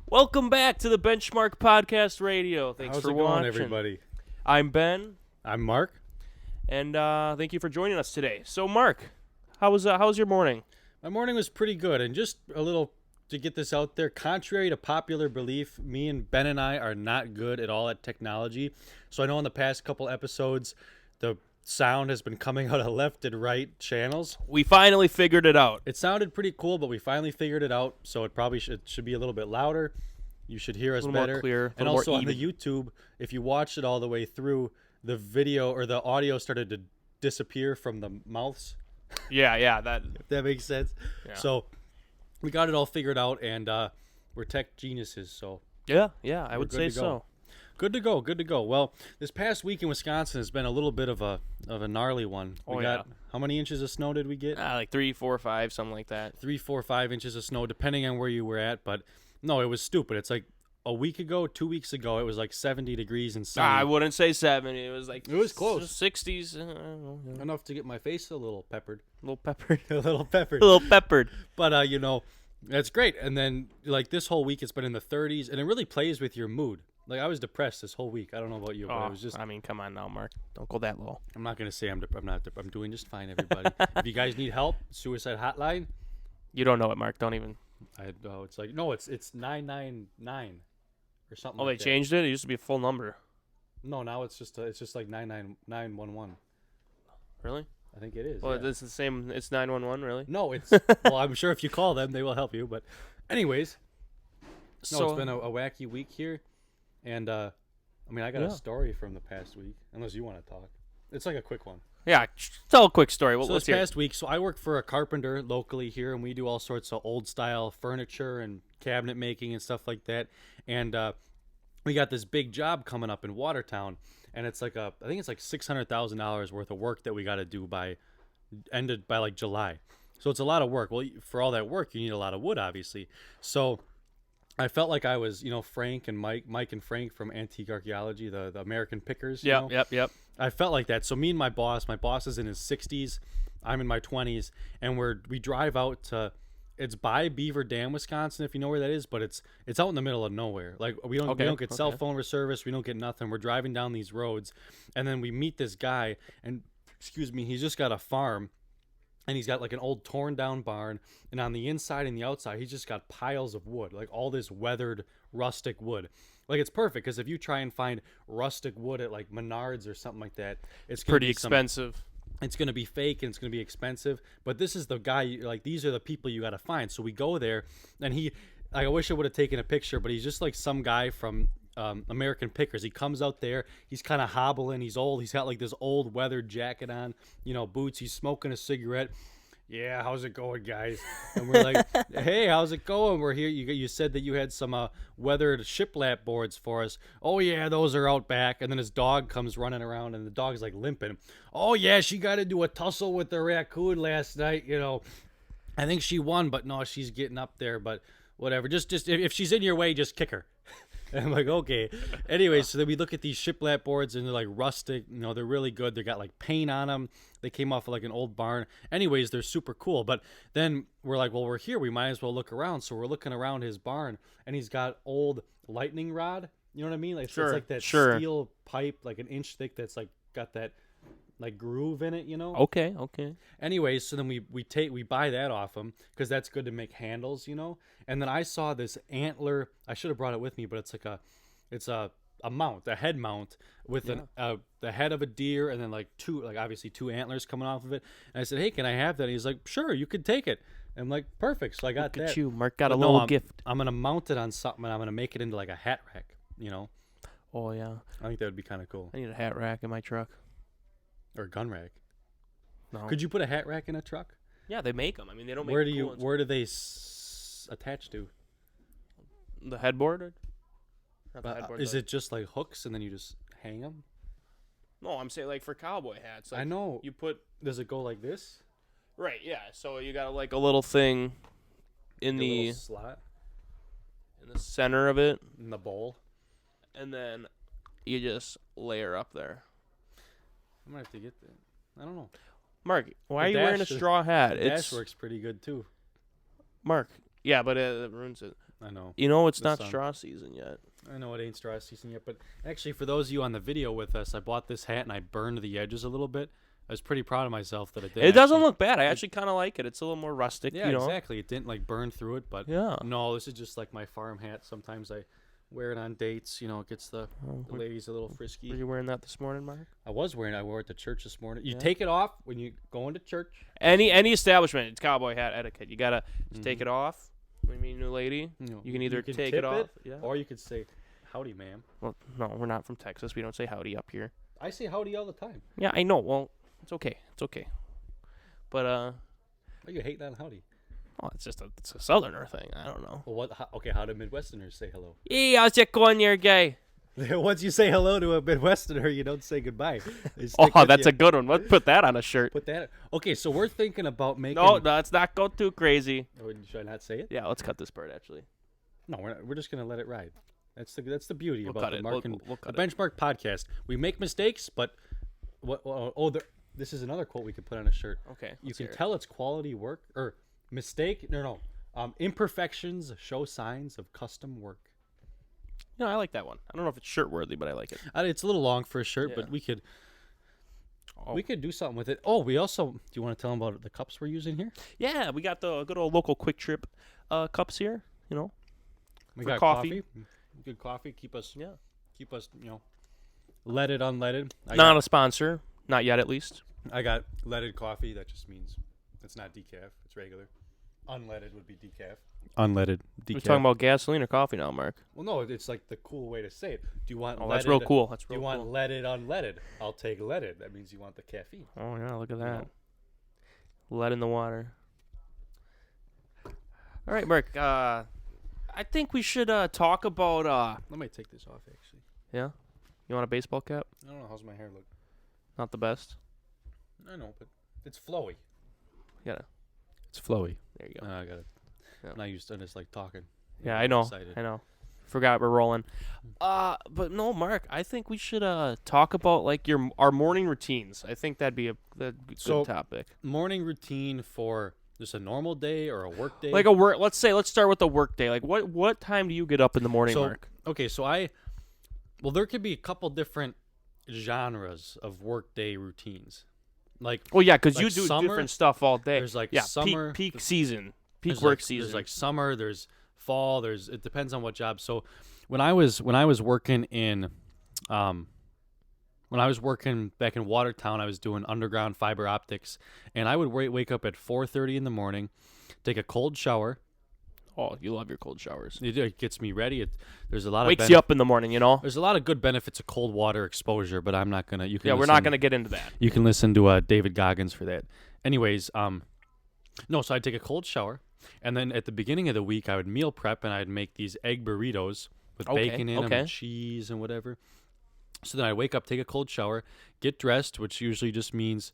Welcome back to the Benchmark Podcast Radio. Thanks How's for it going, watching. everybody? I'm Ben, I'm Mark. and thank you for joining us today. So, Mark, how was your morning? My morning was pretty good, and just a little to get this out there, contrary to popular belief, me and Ben and I are not good at all at technology. So I know in the past couple episodes, the sound has been coming out of left and right channels. We finally figured it out. It sounded pretty cool, but we finally figured it out. So it probably should be a little bit louder. You should hear us A little more better. clear, a And little also more on the YouTube, if you watched it all the way through, the video or the audio started to disappear from the mouths. Yeah, that. If that makes sense. Yeah. So we got it all figured out, and we're tech geniuses. So Yeah, I would good say to go. so. good to go. Well, this past week in Wisconsin has been a little bit of a gnarly one. We got how many inches of snow did we get? Like 3, 4, 5, something like that. 3, 4, 5 inches of snow, depending on where you were at. But no, it was stupid. It's like a week ago, 2 weeks ago, it was like 70 degrees and sunny. I wouldn't say 70. It was like It was close. 60s. I don't know, yeah. Enough to get my face a little peppered. A little peppered. A little peppered. A little peppered. But that's great. And then like this whole week, it's been in the 30s, and it really plays with your mood. Like I was depressed this whole week. I don't know about you, but it was just. I mean, come on now, Mark. Don't go that low. I'm not gonna say I'm not. I'm doing just fine, everybody. If you guys need help, suicide hotline. You don't know it, Mark. Don't even. It's like no, it's 999 or something. Oh, like they that. changed it. It used to be a full number. No, now it's just like 99911. Really? I think it is. Well, yeah. it's the same. It's 911, really. No, it's well. I'm sure if you call them, they will help you. But, anyways, no, it's been a wacky week here, and I got a story from the past week. Unless you want to talk, it's like a quick one. Yeah, tell a quick story. So Let's this hear it. past week, I work for a carpenter locally here, and we do all sorts of old style furniture and cabinet making and stuff like that. And we got this big job coming up in Watertown, and it's like I think it's like $600,000 worth of work that we got to do ended by like July. So it's a lot of work. Well, for all that work, you need a lot of wood, obviously. So I felt like I was, Frank and Mike and Frank from Antique Archaeology, the American Pickers. Yep. I felt like that. So me and my boss is in his 60s, I'm in my 20s, and we drive out to, it's by Beaver Dam, Wisconsin, if you know where that is, but it's out in the middle of nowhere. Like we don't get cell phone service, we don't get nothing. We're driving down these roads, and then we meet this guy, and he's just got a farm, and he's got like an old torn down barn, and on the inside and the outside, he's just got piles of wood, like all this weathered rustic wood. Like it's perfect because if you try and find rustic wood at like Menards or something like that, it's Pretty expensive. It's going to be fake and it's going to be expensive. But this is the guy, like these are the people you got to find. So we go there, and I wish I would have taken a picture, but he's just like some guy from American Pickers. He comes out there, he's kind of hobbling, he's old, he's got like this old weathered jacket on, boots, he's smoking a cigarette. Yeah, how's it going, guys? And we're like, hey, how's it going? We're here. You said that you had some weathered shiplap boards for us. Oh, yeah, those are out back. And then his dog comes running around, and the dog's like limping. Oh, yeah, she got into a tussle with the raccoon last night. I think she won, but no, she's getting up there. But whatever. Just if she's in your way, just kick her. And I'm like, okay. Anyways, so then we look at these shiplap boards, and they're like rustic. They're really good. They got like paint on them. They came off of like an old barn. Anyways, they're super cool. But then we're like, well, we're here. We might as well look around. So we're looking around his barn, and he's got old lightning rod. You know what I mean? Like, Sure. It's like that steel pipe, like an inch thick, that's like got that like groove in it. Okay. Anyways, so then we buy that off him because that's good to make handles, And then I saw this antler. I should have brought it with me, but it's a mount, a head mount with the head of a deer, and then obviously two antlers coming off of it. And I said, hey, can I have that? And he's like, sure, you could take it. And I'm like, perfect. So I got that. Look at you, Mark got But a no, little gift. I'm gonna mount it on something, and I'm gonna make it into like a hat rack. Oh yeah. I think that would be kind of cool. I need a hat rack in my truck. Or a gun rack. No. Could you put a hat rack in a truck? Yeah, they make them. I mean, they don't make. Where do they attach to? The headboard? Not the headboard, Is it just like hooks and then you just hang them? No, I'm saying like for cowboy hats. Like I know. You put. Does it go like this? Right. Yeah. So you got like a little thing in A the little slot in the center of it, in the bowl. and then you just layer up there. I might have to get that. I don't know. Mark, why The are you wearing a dash- straw hat? The dash works pretty good too. Mark. Yeah, but it ruins it. I know. It's The not sun. straw season yet. I know it ain't straw season yet, but actually, for those of you on the video with us, I bought this hat and I burned the edges a little bit. I was pretty proud of myself that it did. It doesn't look bad. I actually kind of like it. It's a little more rustic. Yeah, exactly. It didn't like burn through it, but Yeah. no, this is just like my farm hat. Sometimes I wear it on dates. It gets the ladies a little frisky. Were you wearing that this morning, Mark? I wore it to church this morning. You Yeah. take it off when you go into church. Any establishment, it's cowboy hat etiquette. You gotta just take it off when you meet a new lady. You can either take tip it off, or you could say, "Howdy, ma'am." Well, no, we're not from Texas. We don't say howdy up here. I say howdy all the time. Yeah, I know. Well, it's okay. It's okay. But Why you hating on howdy? it's a southerner thing. I don't know. Well, how do Midwesterners say hello? Hey, how's it going there, guy? Once you say hello to a Midwesterner, you don't say goodbye. Oh, that's a good one. Let's put that on a shirt. Put that. Okay, so we're thinking about making. No, let's not go too crazy. Should I not say it? Yeah, let's cut this part actually. No, we're just gonna let it ride. That's the beauty We'll about cut the it. Mark We'll and cut the it. Benchmark podcast. We make mistakes, but this is another quote we could put on a shirt. Okay. You let's can hear it. tell it's quality work or mistake. No. Imperfections show signs of custom work. I like that one. I don't know if it's shirt worthy, but I like it. It's a little long for a shirt, Yeah. but we could Oh. we could do something with it. Oh, we also do you want to tell them about the cups we're using here? Yeah, we got the good old local Quick Trip cups here. We For got coffee. Good coffee. Keep us Yeah. leaded, unleaded. Not a sponsor, not yet at least. I got leaded coffee. That just means it's not decaf. It's regular. Unleaded would be decaf. Unleaded decaf. We're talking about gasoline or coffee now, Mark. Well, no, it's like the cool way to say it. Do you want? Oh, leaded, that's real cool. That's Do real you want cool. leaded, unleaded? I'll take leaded. That means you want the caffeine. Oh yeah, look at that. know. Lead in the water. All right, Mark. I think we should talk about. Let me take this off. Actually, Yeah. You want a baseball cap? I don't know how's my hair look. Not the best. I know, but it's flowy. Yeah. It's flowy. There you go. I got it. Yeah. I'm not used to just like talking. Yeah, I know. Excited. I know. Forgot we're rolling. But no, Mark. I think we should talk about like our morning routines. I think that'd be a good topic. Morning routine for just a normal day or a work day. Like a work. Let's start with the work day. Like what time do you get up in the morning, So, Mark? okay, so there could be a couple different genres of workday routines. Like Well, yeah, because like you do summer, different stuff all day. there's like yeah, summer, peak season, peak there's work like, season. There's like summer, there's fall, it depends on what job. So when I was working in when I was working back in Watertown, I was doing underground fiber optics, and I would wake up at 4:30 in the morning, take a cold shower. Oh, you love your cold showers. It gets me ready. There's a lot Wakes of you up in the morning, There's a lot of good benefits of cold water exposure, but I'm not gonna. We're not gonna get into that. You can listen to David Goggins for that. Anyways, no, so I'd take a cold shower, and then at the beginning of the week, I would meal prep, and I'd make these egg burritos with bacon in them, and cheese and whatever. So then I wake up, take a cold shower, get dressed, which usually just means,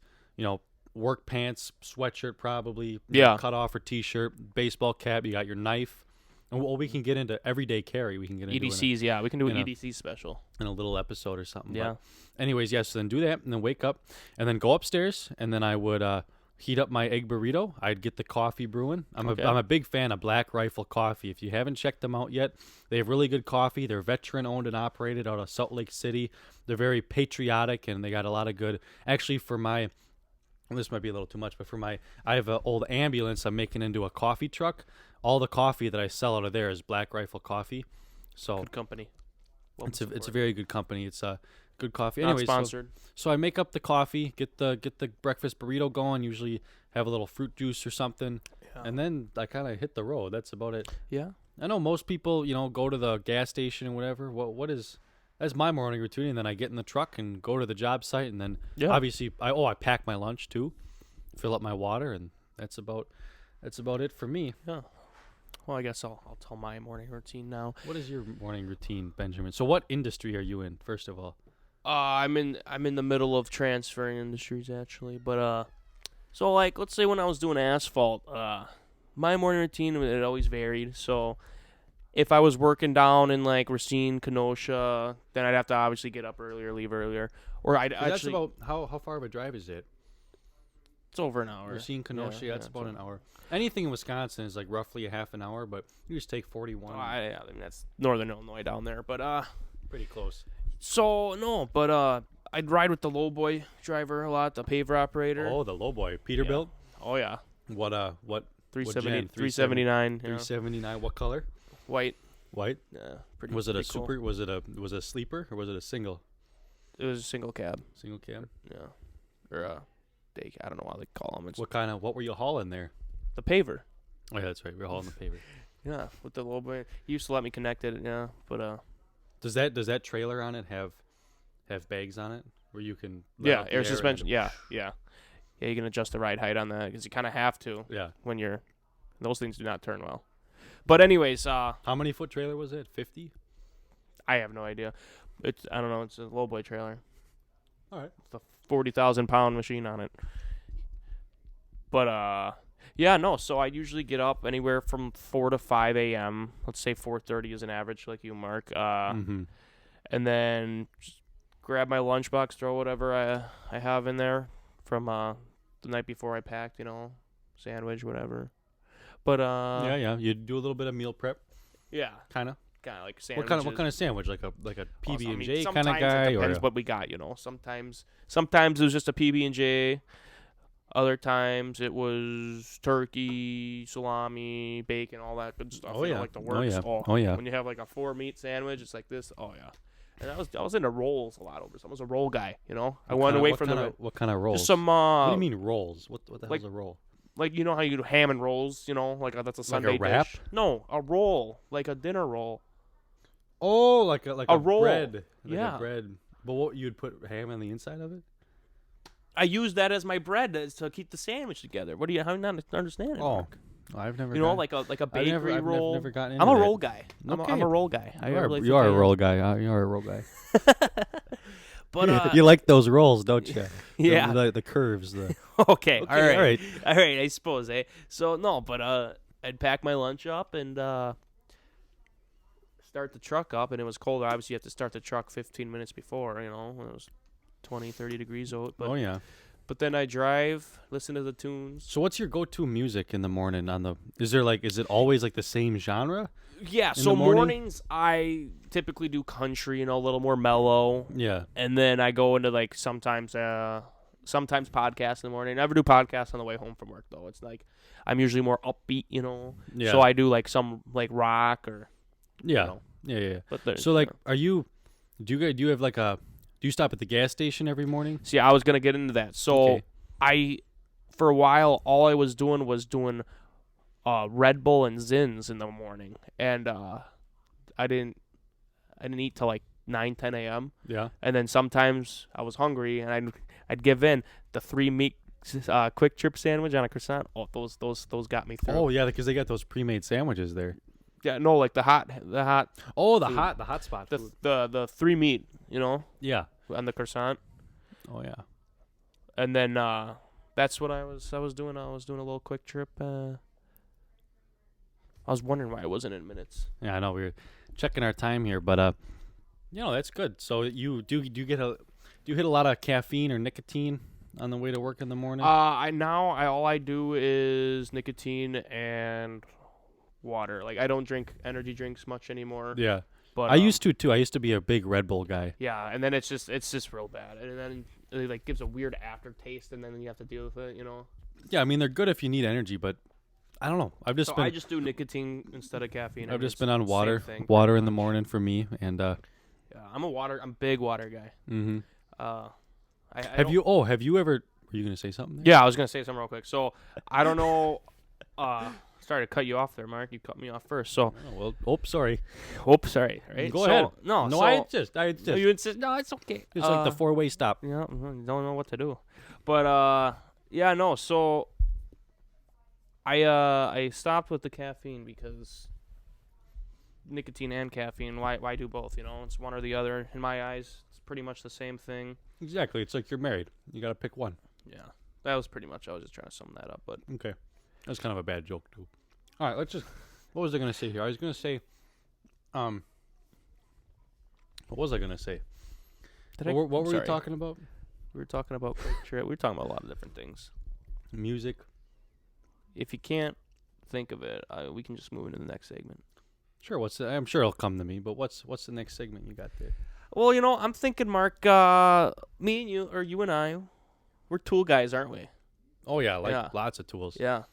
work pants, sweatshirt probably, cut off or t-shirt, baseball cap. You got your knife, and we can get into everyday carry. We can get into EDCs. We can do an in a- EDC special. in a little episode or something. Yeah. But anyways, yes. So then do that, and then wake up, and then go upstairs, and then I would heat up my egg burrito. I'd get the coffee brewing. I'm a big fan of Black Rifle Coffee. If you haven't checked them out yet, they have really good coffee. They're veteran owned and operated out of Salt Lake City. They're very patriotic, and they got a lot of good. Actually, this might be a little too much, but I have an old ambulance I'm making into a coffee truck. All the coffee that I sell out of there is Black Rifle Coffee. So Good company. it's a very good company. It's a good coffee. Not Anyway, sponsored. so I make up the coffee, get the breakfast burrito going. Usually have a little fruit juice or something, and then I kind of hit the road. That's about it. Yeah. I know most people, go to the gas station and whatever. That's my morning routine. And then I get in the truck and go to the job site, and then obviously I pack my lunch too, fill up my water, and that's about it for me. Yeah. Well, I guess I'll tell my morning routine now. What is your morning routine, Benjamin? So what industry are you in, first of all? I'm in the middle of transferring industries actually, but so like let's say when I was doing asphalt, my morning routine it always varied. So if I was working down in like Racine, Kenosha, then I'd have to obviously get up earlier, leave earlier, or I'd That's actually about how far of a drive is it? It's over an hour. Racine, Kenosha, Yeah, that's about so- an hour. Anything in Wisconsin is like roughly a half an hour, but you just take 41. I mean, that's northern Illinois down there. But Pretty close. so no, but I'd ride with the low boy driver a lot, the paver operator. Oh, the low boy, Peterbilt. Oh yeah, What 370, gen? 379, 379. What color? white. White. Yeah, pretty. Was it a pretty cool. super? Was it a sleeper or was it a single? It was a single cab. Single cab. Yeah, or day. I don't know how they call them. It's What were you hauling there? the paver. Oh yeah, that's right. We're hauling the paver. Yeah, with the low boy. He used to let me connect it. Yeah, but Does that trailer on it have bags on it where you can? let yeah, out the air and suspension. then- Yeah. You can adjust the ride height on that because you kind of have to Yeah. when you're. Those things do not turn well. But anyways, How many foot trailer was it? 50. I have no idea. I don't know. It's a low boy trailer. All right. It's a 40,000-pound machine on it. But yeah, no. So I usually get up anywhere from 4 to 5 a.m. Let's say 4:30 is an average, like you, Mark. Mm-hmm. And then just grab my lunchbox, throw whatever I have in there from the night before I packed. Sandwich, whatever. But Yeah. You do a little bit of meal prep, yeah, kind of. kind of like sandwiches. What kind of sandwich? Like a PB and J kind sometimes of guy, it depends or what we got. Sometimes it was just a PB and J. Other times it was turkey, salami, bacon, all that good stuff. Oh, yeah. Like the Oh, works. yeah. Oh, yeah. When you have like a 4-meat sandwich, it's like this. Oh yeah. And I was into rolls a lot over. I was a roll guy. I wanted away from what kind of rolls? just some what do you mean rolls? What the like- hell's a roll? like how you do ham and rolls. Like that's a Sunday wrap? dish. No, a roll, like a dinner roll. Oh, like a roll. bread. Like Yeah. a bread. But what you'd put ham on the inside of it? I use that as my bread to keep the sandwich together. How do you not understand it? Oh, Mark? I've never. like a bakery roll. I've never gotten into I'm a that. roll guy. Okay. I'm a roll guy. I You are, really you think are I a am. roll guy. You are a roll guy. But you like those rolls, don't you? yeah. The curves. The Okay. All right. All right. All right. I suppose. So no, but I'd pack my lunch up and start the truck up, and it was colder. Obviously, you have to start the truck 15 minutes before. When it was 20, 30 degrees out. But Oh yeah. but then I drive, listen to the tunes. So what's your go-to music in the morning? Is it always like the same genre? Yeah. the So morning? mornings I typically do country, a little more mellow. Yeah. And then I go into like sometimes podcasts in the morning. I never do podcasts on the way home from work though. It's like I'm usually more upbeat, Yeah. So I do like some like rock or Yeah. know. Yeah. but there's- So like, do you have like do you stop at the gas station every morning? see, I was gonna get into that. So Okay. for a while all I was doing Red Bull and Zins in the morning, and I didn't eat till like 9-10 a.m. Yeah. And then sometimes I was hungry and I'd give in. The 3-meat quick trip sandwich on a croissant. Oh, those got me through. Oh yeah, because they got those pre-made sandwiches there. Yeah, no, like the hot Oh, the Food. hot spot the food. the 3-meat, Yeah. on the croissant. Oh yeah. And then that's what I was doing. I was doing a little quick trip. I was wondering why I wasn't in minutes. Yeah, I know we were checking our time here, but that's good. So you hit a lot of caffeine or nicotine on the way to work in the morning? All I do is nicotine and water. Like I don't drink energy drinks much anymore. Yeah. But I used to too. I used to be a big Red Bull guy. Yeah, and then it's just real bad, and then it like gives a weird aftertaste, and then you have to deal with it. Yeah, I mean they're good if you need energy, but I don't know. I've just So been I just do nicotine instead of caffeine. I've just It's been on the same water thing, water pretty in the much. morning for me, and Yeah, I'm a big water guy. mm-hmm. Have Have you ever? Were you gonna say something? There? Yeah, I was gonna say something real quick. So I don't know. Sorry to cut you off there, Mark. You cut me off first. So, Oh, well, sorry. sorry. Right? Go So- ahead. No, No, so, I insist. No, you insist. No, it's okay. It's like the four-way stop. Yeah, don't know what to do. But yeah, no. So I stopped with the caffeine because nicotine and caffeine. Why do both? It's one or the other. In my eyes, it's pretty much the same thing. Exactly. It's like you're married. You got to pick one. Yeah, that was pretty much. I was just trying to sum that up. But Okay. That's kind of a bad joke too. All right, let's just. What was I gonna say here? I was gonna say, what was I gonna say? What were you talking about? We were talking about quick trip. We were talking about a lot of different things. Music. If you can't think of it, we can just move into the next segment. Sure. I'm sure it'll come to me. But what's the next segment you got there? Well, I'm thinking, Mark, me and you, or you and I, we're tool guys, aren't we? Oh yeah, Yeah. lots of tools. Yeah.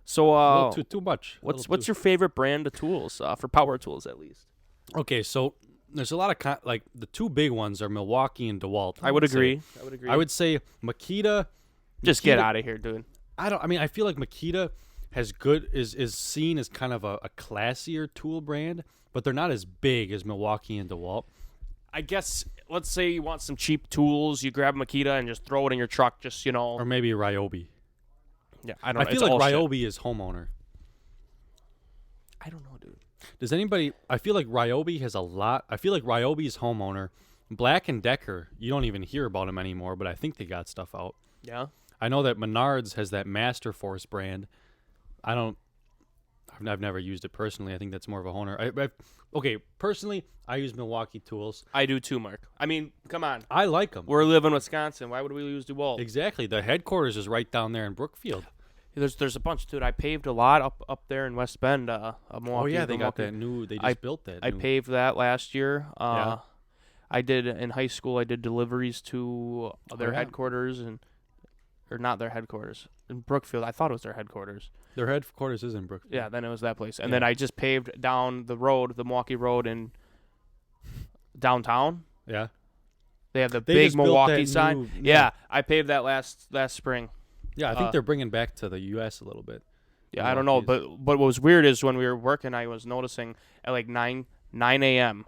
So, A little too much. what's your favorite brand of tools, for power tools at least? Okay, so there's a lot of like the two big ones are Milwaukee and DeWalt. I would agree. I would say Makita. Just get out of here, dude. I feel like Makita is seen as kind of a classier tool brand, but they're not as big as Milwaukee and DeWalt. I guess, let's say you want some cheap tools, you grab Makita and just throw it in your truck, just, Or maybe Ryobi. Yeah, I don't know. I feel like Ryobi is homeowner. I don't know, dude. Does anybody? I feel like Ryobi has a lot. I feel like Ryobi's homeowner. Black & Decker, you don't even hear about them anymore, but I think they got stuff out. Yeah? I know that Menards has that Masterforce brand. I've never used it personally. I think that's more of a homeowner. Okay, personally, I use Milwaukee tools. I do too, Mark. I mean, come on. I like them. We live in Wisconsin. Why would we use DeWalt? Exactly. The headquarters is right down there in Brookfield. There's a bunch, dude. I paved a lot up there in West Bend. Milwaukee. Oh yeah, they got Milwaukee. that new. They just built that. I paved that last year. Yeah. I did in high school. I did deliveries to their yeah. headquarters or not their headquarters in Brookfield. I thought it was their headquarters. Their headquarters is in Brookfield. Yeah, then it was that place, and Yeah. then I just paved down the road, the Milwaukee Road in downtown. Yeah. They have the They big just built Milwaukee that sign. new- Yeah, I paved that last spring. Yeah, I think they're bringing back to the U.S. a little bit. Yeah, I don't know, but what was weird is when we were working, I was noticing at like 9 a.m.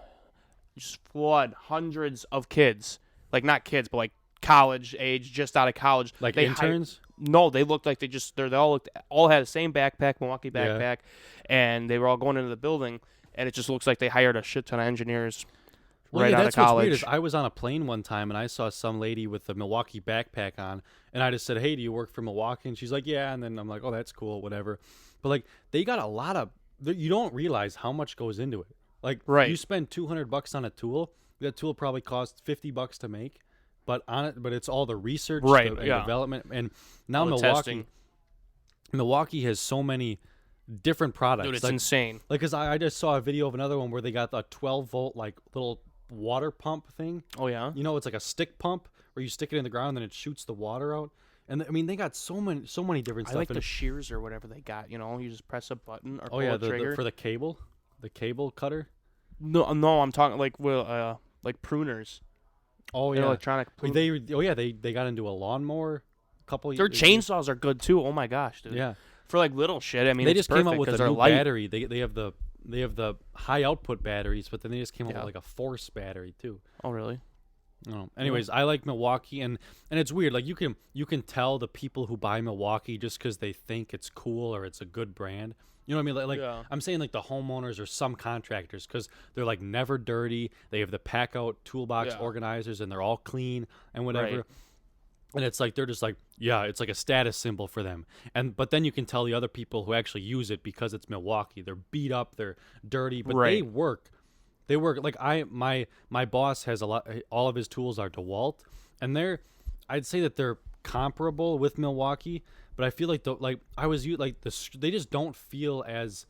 just flood hundreds of kids, like not kids, but like college age, just out of college, Like they interns. No, they looked like they all had the same backpack, Milwaukee backpack, and they were all going into the building, and it just looks like they hired a shit ton of engineers right out of that's what's college. weird is I was on a plane one time and I saw some lady with a Milwaukee backpack on, and I just said, "Hey, do you work for Milwaukee?" And she's like, "Yeah." And then I'm like, "Oh, that's cool, whatever." But like, they got a lot of. You don't realize how much goes into it. Like, Right. You spend $200 on a tool. That tool probably costs $50 to make, but it's all the research, Right, and yeah. development, and now All the Milwaukee. testing. Milwaukee has so many different products. Dude, it's like, insane. Like, cause I just saw a video of another one where they got a 12-volt like little water pump thing. Oh yeah. You know, it's like a stick pump where you stick it in the ground and it shoots the water out. And I mean, they got so many different I stuff. like and the shears or whatever they got. You just press a button or oh pull yeah, a trigger. for the cable cutter. No, I'm talking like like pruners. Oh They're yeah, electronic. they got into a lawnmower. Their chainsaws are good too. Oh my gosh, dude. Yeah, For like little shit. I mean, they it's just came out perfect with 'cause a they're new light. battery. They have the high output batteries, but then they just came out Yeah. with like a force battery too. Oh really? Oh. Anyways, I like Milwaukee, and it's weird. Like you can tell the people who buy Milwaukee just because they think it's cool or it's a good brand. You know what I mean? Like Yeah. I'm saying, like the homeowners or some contractors, because they're like never dirty. They have the pack out toolbox Yeah. organizers, and they're all clean and whatever. Right. And it's like they're just like, yeah, it's like a status symbol for them. But then you can tell the other people who actually use it because it's Milwaukee. They're beat up, they're dirty, but they Right. work. They work. Like my boss has all of his tools are DeWalt, and I'd say that they're comparable with Milwaukee, but I feel like they just don't feel as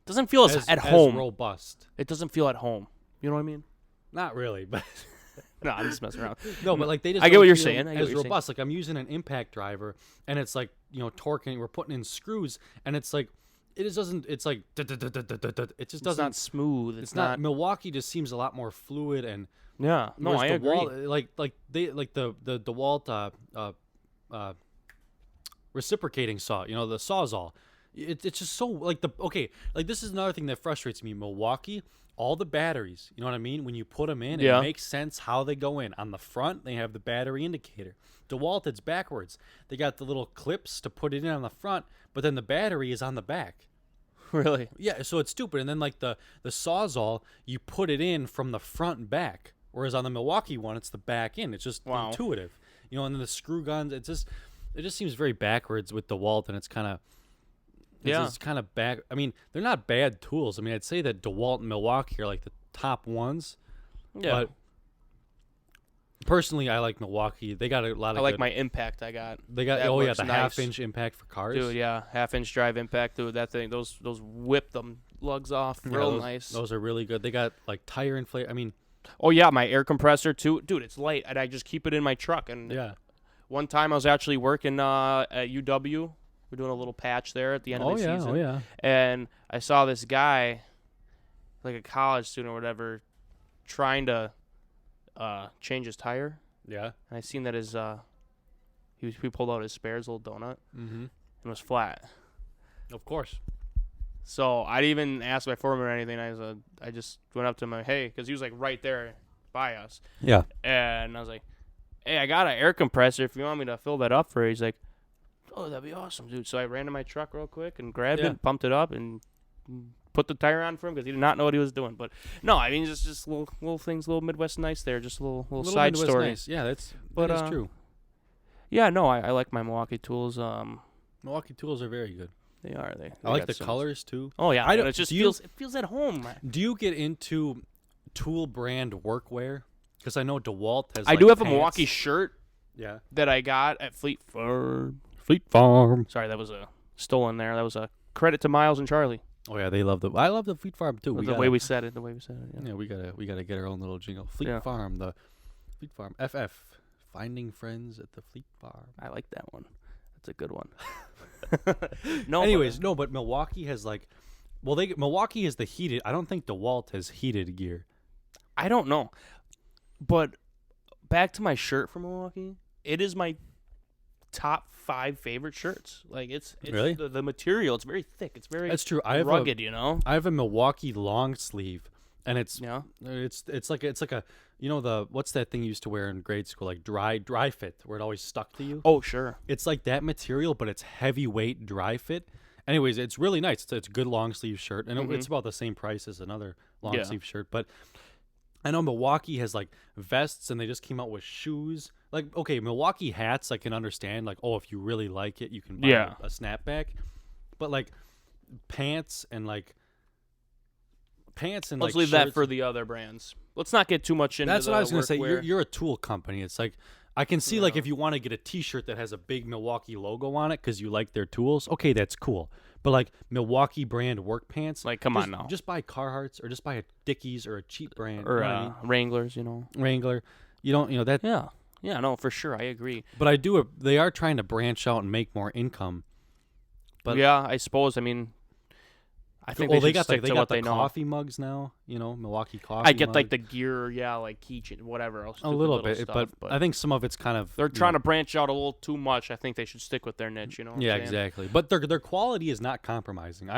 Doesn't feel as at as home. robust. It doesn't feel at home. You know what I mean? Not really, but No, I'm just messing around. no, but like they just I get what don't you're feel saying. I get what as you're saying. robust. Like I'm using an impact driver, and it's like torquing. We're putting in screws, and it's like it just doesn't. It's like it just It's doesn't. not smooth. It's not. Milwaukee just seems a lot more fluid and. Yeah. No, I agree. The DeWalt reciprocating saw, the Sawzall. It's just so this is another thing that frustrates me. Milwaukee, all the batteries, you know what I mean? When you put them in, Yeah. it makes sense how they go in. On the front, they have the battery indicator. DeWalt, it's backwards. They got the little clips to put it in on the front, but then the battery is on the back. Really? Yeah, so it's stupid. And then like the Sawzall, you put it in from the front and back, whereas on the Milwaukee one, it's the back in. It's just Wow. intuitive, and then the screw guns. It just seems very backwards with DeWalt, and it's kind of it's kind of back. I mean, they're not bad tools. I mean, I'd say that DeWalt and Milwaukee are like the top ones. Yeah. Personally, I like Milwaukee. They got a lot of. I like good, my impact I got. They got that the works nice. half-inch impact for cars. Dude, yeah, half-inch drive impact, dude. That thing, those whip them lugs off real nice. Those are really good. They got like tire inflate. I mean, oh yeah, my air compressor too, dude. It's light, and I just keep it in my truck. And yeah. one time I was actually working at UW. We're doing a little patch there at the end of the season. Oh yeah. And I saw this guy, like a college student or whatever, trying to change his tire. Yeah. And I seen that his he pulled out his spares little donut Mm-hmm. and it was flat. Of course. So I didn't even ask my foreman or anything. I just went up to him like, hey, because he was like right there by us. Yeah. And I was like, hey, I got an air compressor if you want me to fill that up for you. He's like, oh, that'd be awesome, dude. So I ran to my truck real quick and grabbed it, pumped it up, and put the tire on for him because he did not know what he was doing. But no, I mean just little things, little Midwest nice there, just a little side Midwest story. Nice. Yeah, that is true. Yeah, no, I like my Milwaukee tools. Milwaukee tools are very good. They are. I like the colors too. Oh yeah, I don't. It just feels at home. Do you get into tool brand workwear? Because I know DeWalt has. I like, do have pants. a Milwaukee shirt. Yeah. That I got at Fleet Farm. Sorry, that was a stolen there. That was a credit to Miles and Charlie. Oh yeah, they love the. I love the Fleet Farm too. The way we said it. Yeah, we gotta get our own little jingle. Fleet Farm, the Fleet Farm. FF, finding friends at the Fleet Farm. I like that one. That's a good one. But Milwaukee has like, Milwaukee is the heated. I don't think DeWalt has heated gear. I don't know, but back to my shirt from Milwaukee. It is my top 5 favorite shirts. Like it's really the material. It's very thick. It's very that's true. Rugged, you know. I have a Milwaukee long sleeve, and it's like a what's that thing you used to wear in grade school, like dry fit, where it always stuck to you. Oh sure. It's like that material, but it's heavyweight dry fit. Anyways, it's really nice. It's a good long sleeve shirt, and it's about the same price as another long sleeve shirt. But I know Milwaukee has like vests, and they just came out with shoes. Like, okay, Milwaukee hats I can understand. Like, oh, if you really like it, you can buy a snapback. But like pants and let's leave that for the other brands. Let's not get too much into. That's what I was gonna say. Workwear. You're a tool company. It's like I can see like if you want to get a T-shirt that has a big Milwaukee logo on it because you like their tools. Okay, that's cool. But like Milwaukee brand work pants, like come on now, just buy Carhartts or just buy a Dickies or a cheap brand or Wranglers. Wrangler. You don't that. Yeah, no, for sure, I agree. But they are trying to branch out and make more income. But yeah, I suppose. I mean, I think they got stick to what they know. Coffee mugs now, Milwaukee coffee. I get mug. like the gear, like keychain, whatever else. A little bit, stuff, but I think some of it's kind of they're trying to branch out a little too much. I think they should stick with their niche. Yeah, exactly. But their quality is not compromising. No,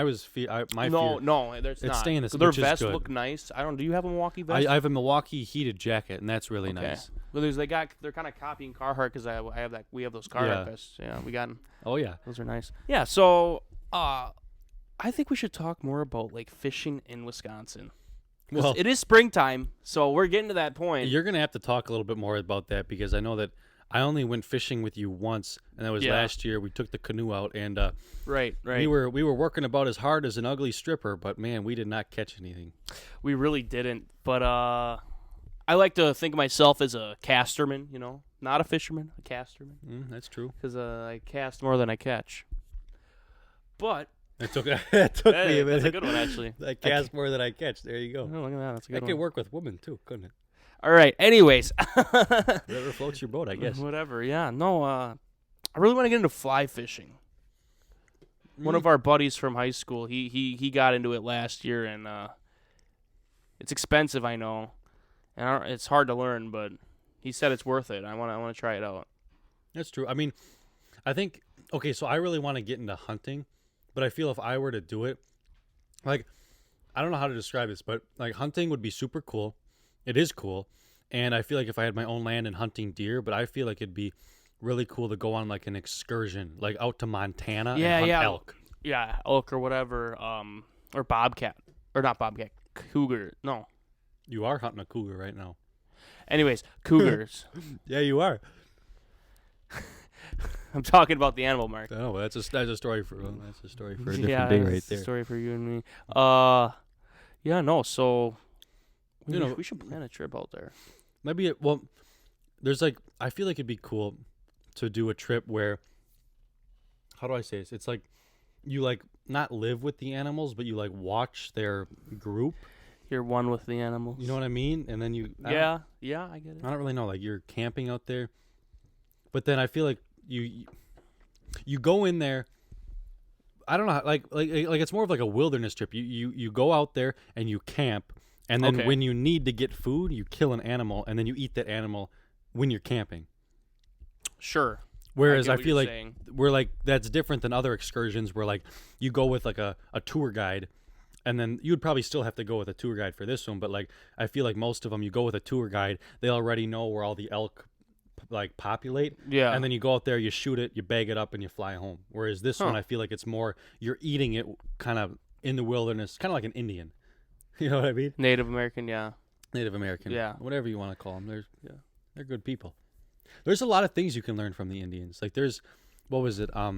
there's it's staying the same. Their vests look nice. Do you have a Milwaukee vest? I have a Milwaukee heated jacket, and that's really nice. Well, they're kind of copying Carhartt because I have that. We have those Carhartt vests. Yeah, we got them. Oh yeah, those are nice. Yeah, so I think we should talk more about like fishing in Wisconsin. Well, it is springtime, so we're getting to that point. You're gonna have to talk a little bit more about that because I know that I only went fishing with you once, and that was last year. We took the canoe out, and right. We were working about as hard as an ugly stripper, but man, we did not catch anything. We really didn't. But I like to think of myself as a casterman. Not a fisherman, a casterman. That's true. Because I cast more than I catch. But it took me a minute. That's a good one, actually. I cast more than I catch. There you go. Oh, look at that. That's a good one. I could work with women, too, couldn't it? All right. Anyways. Whatever floats your boat, I guess. Whatever. Yeah. No, I really want to get into fly fishing. One of our buddies from high school, he got into it last year, and it's expensive, I know. And it's hard to learn, but he said it's worth it. I want to try it out. That's true. I mean, I think, okay, so I really want to get into hunting. But I feel if I were to do it, like, I don't know how to describe this, but like hunting would be super cool. It is cool. And I feel like if I had my own land and hunting deer, but I feel like it'd be really cool to go on like an excursion, like out to Montana and hunt elk. Yeah, elk or whatever, or bobcat. Or not bobcat, cougar. No. You are hunting a cougar right now. Anyways, cougars. Yeah, you are. I'm talking about the animal market. No, that's a story for a different day right there. That's a story for you and me. So we should plan a trip out there. Maybe there's like I feel like it'd be cool to do a trip where, how do I say this? It's like you like not live with the animals, but you like watch their group. You're one with the animals. You know what I mean? And then Yeah, I get it. I don't really know. Like you're camping out there, but then I feel like you go in there. I don't know. Like it's more of like a wilderness trip. You go out there and you camp, and then Okay. when you need to get food, you kill an animal, and then you eat that animal when you're camping. Sure. Whereas get I what feel you're like saying. we're like that's different than other excursions where like you go with like a tour guide, and then you'd probably still have to go with a tour guide for this one. But like I feel like most of them, you go with a tour guide, they already know where all the elk like populate, Yeah. and then you go out there, you shoot it, you bag it up, and you fly home. Whereas this one, Huh. I feel like it's more you're eating it kind of in the wilderness, kind of like an Indian. You know what I mean? Native American, yeah. Native American, Yeah. whatever you want to call them. Yeah. They're good people. There's a lot of things you can learn from the Indians. Like there's, what was it? I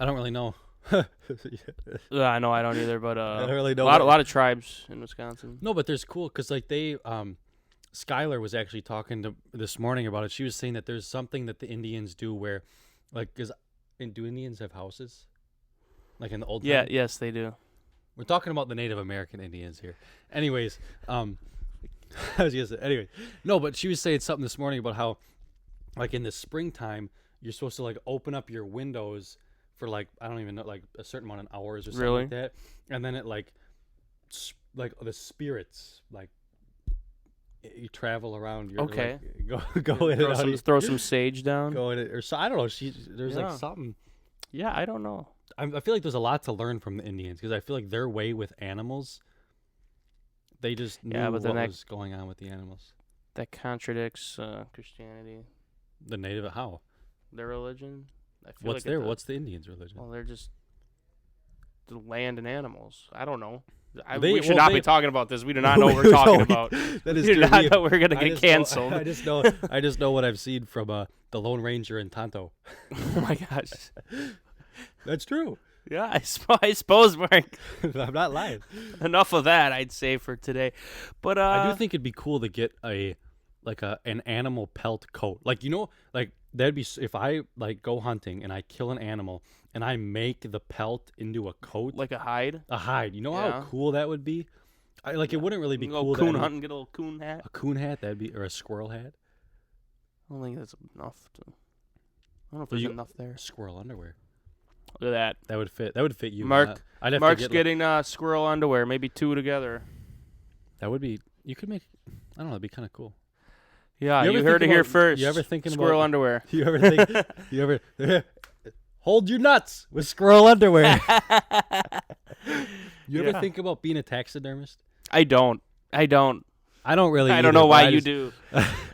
don't really know. I know I don't either, but I don't really know. a lot of tribes in Wisconsin. No, but there's cool because like they, Skylar was actually talking to this morning about it. She was saying that there's something that the Indians do where, like, do Indians have houses? Like in the old Yeah, time? yes, they do. We're talking about the Native American Indians here. Anyways, I was gonna say, anyway, no, but she was saying something this morning about how, like in the springtime, you're supposed to like open up your windows for like I don't even know like a certain amount of hours or something Really? like that, and then it like the spirits like you travel around. You're Okay. like, go in and out. Throw some sage down. Go in it, or so I don't know. There's Yeah. like something. Yeah, I don't know. I feel like there's a lot to learn from the Indians because I feel like their way with animals, they just knew Yeah, but then what that- was going on with the animals. That contradicts Christianity, The native how? their religion. I feel What's like What's the Indians' religion? Well, they're just the land and animals. I don't know. They- we should well, not they- be talking about this. We do not know what we're talking about. That is We do true. not know we're gonna I get just know- canceled. I just know what I've seen from the Lone Ranger and Tonto. Oh my gosh. That's true. Yeah, I suppose we're I'm not lying. enough of that. I'd say for today, but I do think it'd be cool to get an animal pelt coat. Like like that'd be if I like go hunting and I kill an animal and I make the pelt into a coat, like a hide. a hide. You know Yeah. how cool that would be? It wouldn't really be Go cool. coon to hunting, get a little coon hat. a coon hat that'd be or a squirrel hat, I don't think that's enough. I don't know if Well, there's enough there. squirrel underwear. Look at that. That would fit. That would fit you. Mark- I'd have Mark's to get getting squirrel underwear, maybe two together. that would be. You could make. I don't know. That'd be kind of cool. Yeah, You you, ever heard it think here about- first. you ever thinking squirrel about- underwear? You ever think? You ever hold your nuts with squirrel underwear? You ever Yeah. think about being a taxidermist? I don't. I don't really. I don't either, know but why I you just- do.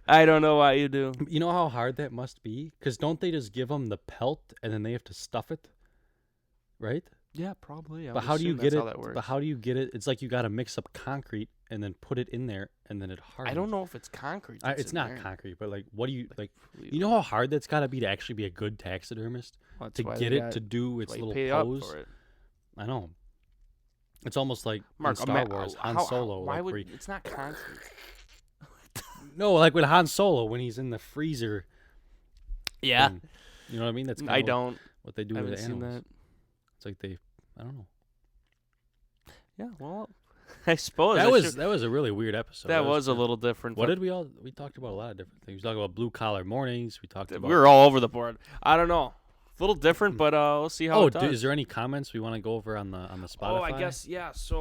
I don't know why you do. You know how hard that must be? Because don't they just give them the pelt and then they have to stuff it, right? Yeah, probably. But how do you get it? How that works. But how do you get it? It's like you got to mix up concrete and then put it in there and then it hardens. I don't know if it's concrete. that's It's in not there. concrete, but like, what do you like? Believe You it. know how hard that's got to be to actually be a good taxidermist That's to why get they it got- to do its why you little pay up pose. for it. I know. It's almost like Mark, in Star Wars, Han Solo. Why like would where he- it's not concrete? no, like with Han Solo when he's in the freezer. Yeah, and- you know what I mean? That's I kinda don't. what they do I with haven't the seen animals. that. It's like I don't know. Yeah, well, I suppose That I was should- that was a really weird episode. that was a kinda- little different. What but did we talked about a lot of different things. We talked about blue collar mornings. We talked about. we were all over the board. I don't know. A little different, but we'll see how Oh, it does. is there any comments we want to go over on the Spotify? Oh, I guess yeah. So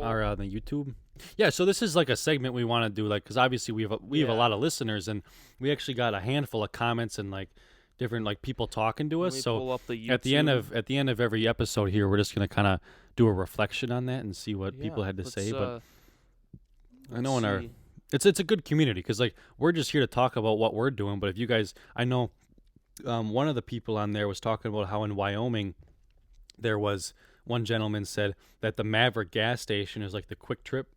Or on the YouTube. Yeah, so this is like a segment we want to do, like, because obviously we have a Yeah. lot of listeners, and we actually got a handful of comments and like different like people talking to let us. me So pull up the at the end YouTube. of every episode here, we're just gonna kind of do a reflection on that and see what people Yeah, had to let's, say. But I know let's in our see. it's a good community because like we're just here to talk about what we're doing. But if you guys, I know one of the people on there was talking about how in Wyoming there was one gentleman said that the Maverick gas station is like the quick trip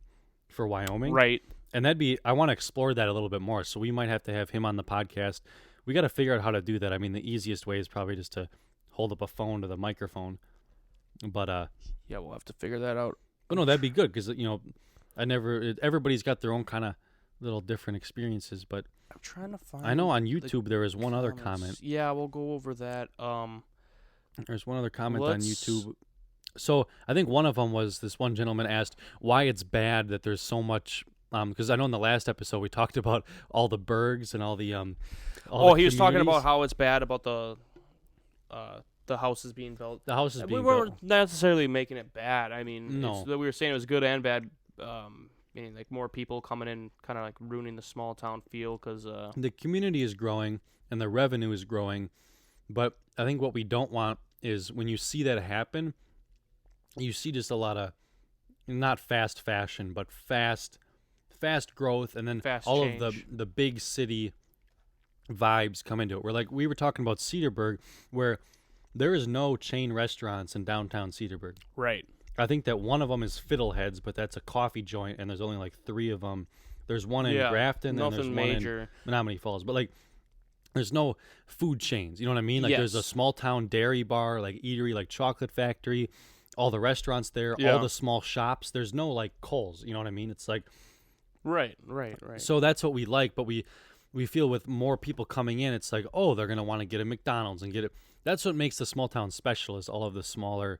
for Wyoming. right. And I want to explore that a little bit more. So we might have to have him on the podcast. We got to figure out how to do that. I mean, the easiest way is probably just to hold up a phone to the microphone. But Yeah, we'll have to figure that out. no, that'd be good because everybody's got their own kind of little different experiences. But I'm trying to find. I know on the YouTube there is one other comments. comment. Yeah, we'll go over that. There's one other comment on Let's- YouTube. So I think one of them was this one gentleman asked why it's bad that there's so much. Because I know in the last episode we talked about all the bergs and all the all the he was talking about communities. how it's bad about the houses being built. The house is We being weren't built. necessarily making it bad. I mean, No. we were saying it was good and bad. Meaning like more people coming in, kind of like ruining the small town feel. Cause The community is growing and the revenue is growing, but I think what we don't want is when you see that happen, you see just a lot of not fast fashion, but fast growth, and then Fast all change. of the big city vibes come into it. We were talking about Cedarburg, where there is no chain restaurants in downtown Cedarburg. right. I think that one of them is Fiddleheads, but that's a coffee joint, and there's only like 3 of them. There's one in Yeah, Grafton, and there's nothing one major. in Menominee Falls. But like, there's no food chains. You know what I mean? Like, there's a Yes. small town dairy bar, like eatery, like Chocolate Factory, all the restaurants there, Yeah. all the small shops. There's no like Kohl's. You know what I mean? It's like Right. so that's what we like, but we feel with more people coming in, it's like, oh, they're gonna want to get a McDonald's and get it. That's what makes the small town special, is all of the smaller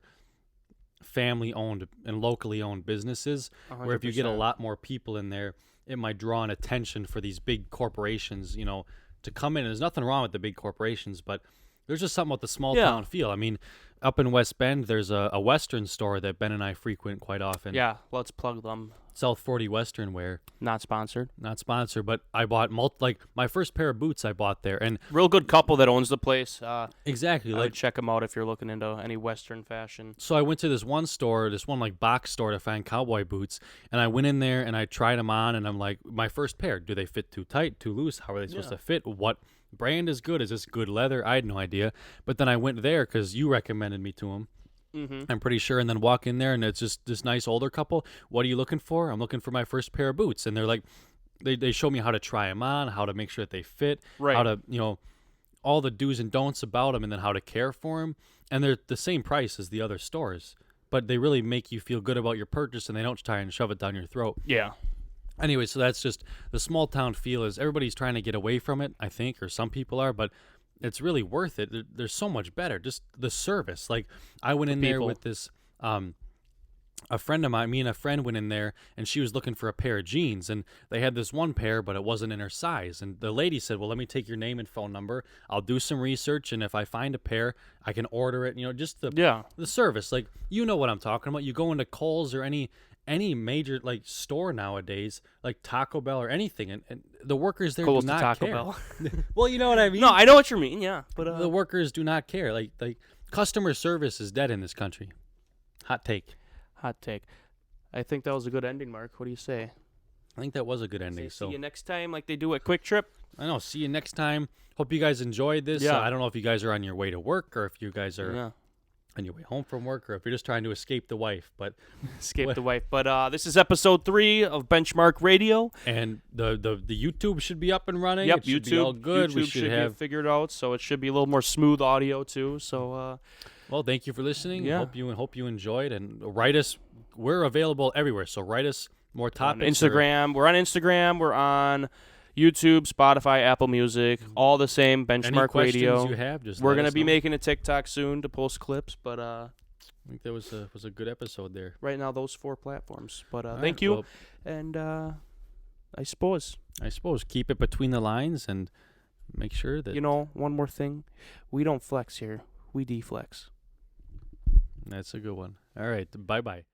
family owned and locally owned businesses, where if you get a 100%. lot more people in there, it might draw an attention for these big corporations, to come in. There's nothing wrong with the big corporations, but there's just something about the small Yeah. town feel. I mean, up in West Bend, there's a Western store that Ben and I frequent quite often. Yeah, let's plug them. South 40 Western Wear. Not sponsored. Not sponsored, but I bought my first pair of boots I bought there, and Real good couple that owns the place. exactly I like would check them out if you're looking into any Western fashion. so I went to this one store, this one like box store to find cowboy boots, and I went in there and I tried them on, and I'm like, my first pair, do they fit too tight, too loose? How are they supposed Yeah. to fit? What brand is good? Is this good leather? I had no idea, but then I went there because you recommended me to them. Mm-hmm. I'm pretty sure, and then walk in there and it's just this nice older couple. What are you looking for? I'm looking for my first pair of boots, and they're like, they show me how to try them on, how to make sure that they fit, Right. how to all the do's and don'ts about them, and then how to care for them. And they're the same price as the other stores, but they really make you feel good about your purchase, and they don't try and shove it down your throat. Yeah. Anyway, so that's just the small town feel. Is everybody's trying to get away from it, I think, or some people are, but it's really worth it. They're so much better. Just the service. Like, I went in there people. with this a friend of mine, me and a friend went in there, and she was looking for a pair of jeans, and they had this one pair, but it wasn't in her size. And the lady said, well, let me take your name and phone number. I'll do some research, and if I find a pair, I can order it. Just Yeah. the service. Like, you know what I'm talking about. You go into Kohl's or any major like store nowadays, like Taco Bell or anything, and the workers there Close do to not Taco care. Bell. Well, you know what I mean. No, I know what you mean. Yeah, but The workers do not care. Like customer service is dead in this country. Hot take. hot take. I think that was a good ending, Mark. What do you say? I think that was a good ending. Say, So see you next time, like they do at Quick Trip. I know. See you next time. Hope you guys enjoyed this. Yeah. I don't know if you guys are on your way to work, or if you guys are Yeah. on your way home from work, or if you're just trying to escape the wife. But Escape the wife. But this is episode 3 of Benchmark Radio. and the YouTube should be up and running. Yep, It should YouTube. be all good. YouTube We should get have. figured out, so it should be a little more smooth audio too. So Well, thank you for listening. Yeah. Hope you enjoyed, and write us. We're available everywhere, so write us more on topics. or- Instagram, we're on Instagram. We're on YouTube, Spotify, Apple Music, all the same. any Benchmark questions Radio. you have, just We're let gonna us be know. making a TikTok soon to post clips, but I think that was a good episode there. right now those 4 platforms. But All thank right, you, well, and I suppose I suppose keep it between the lines and make sure that one more thing, we don't flex here, we deflex. that's a good one. All right, bye bye.